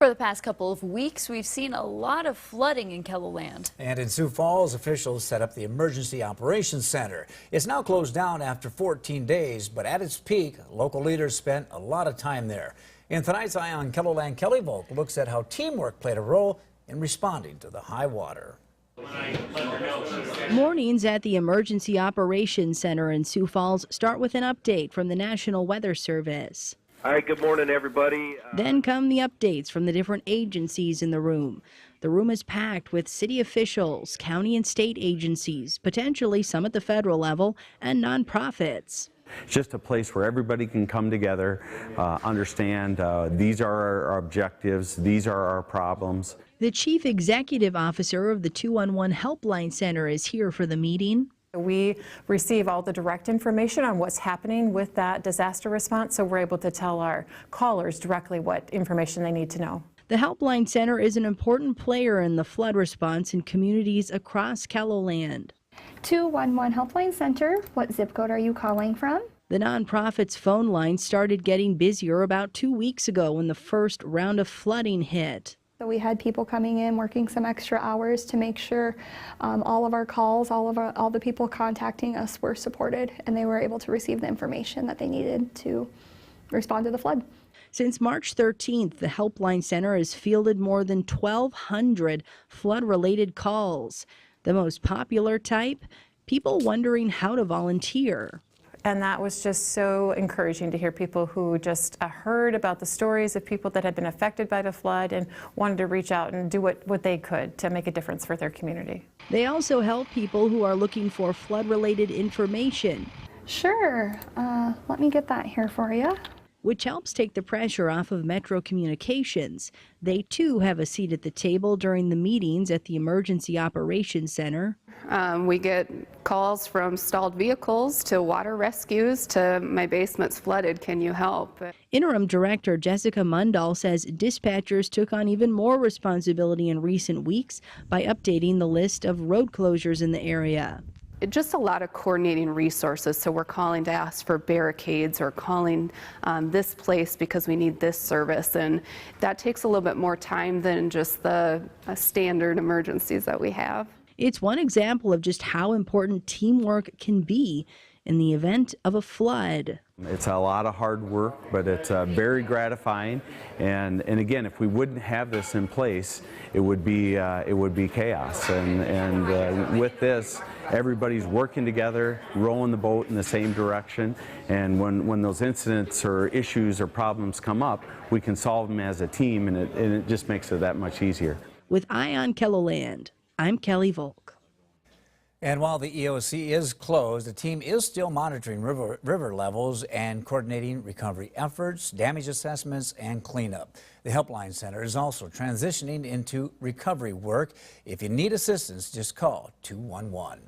For the past couple of weeks, we've seen a lot of flooding in KELOLAND. And in Sioux Falls, officials set up the Emergency Operations Center. It's now closed down after 14 days, but at its peak, local leaders spent a lot of time there. In tonight's Eye on KELOLAND, Kelly Volk looks at how teamwork played a role in responding to the high water. Mornings at the Emergency Operations Center in Sioux Falls start with an update from the National Weather Service. All right, good morning, everybody. Then come the updates from the different agencies in the room. The room is packed with city officials, county and state agencies, potentially some at the federal level, and nonprofits. It's just a place where everybody can come together, understand these are our objectives, these are our problems. The Chief Executive Officer of the 211 Helpline Center is here for the meeting. We receive all the direct information on what's happening with that disaster response, so we're able to tell our callers directly what information they need to know. The Helpline Center is an important player in the flood response in communities across KELOLAND. 211 Helpline Center, what zip code are you calling from? The nonprofit's phone line started getting busier about 2 weeks ago when the first round of flooding hit. So we had people coming in, working some extra hours to make sure all of our calls, all the people contacting us were supported, and they were able to receive the information that they needed to respond to the flood. Since March 13th, the Helpline Center has fielded more than 1,200 flood-related calls. The most popular type, people wondering how to volunteer. And that was just so encouraging to hear people who just heard about the stories of people that had been affected by the flood and wanted to reach out and do what they could to make a difference for their community. They also help people who are looking for flood-related information. Sure, let me get that here for you. Which helps take the pressure off of Metro Communications. They too have a seat at the table during the meetings at the Emergency Operations Center. We get calls from stalled vehicles to water rescues to my basement's flooded, can you help? Interim Director Jessica Mundahl says dispatchers took on even more responsibility in recent weeks by updating the list of road closures in the area. Just a lot of coordinating resources, so we're calling to ask for barricades or calling this place because we need this service, and that takes a little bit more time than just the standard emergencies that we have. It's one example of just how important teamwork can be in the event of a flood. It's a lot of hard work, but it's very gratifying. And again, if we wouldn't have this in place, it would be chaos. And with this, everybody's working together, rowing the boat in the same direction. And when those incidents or issues or problems come up, we can solve them as a team, and it just makes it that much easier. With Eye on KELOLAND, I'm Kelly Volk. And while the EOC is closed, the team is still monitoring river levels and coordinating recovery efforts, damage assessments, and cleanup. The Helpline Center is also transitioning into recovery work. If you need assistance, just call 211.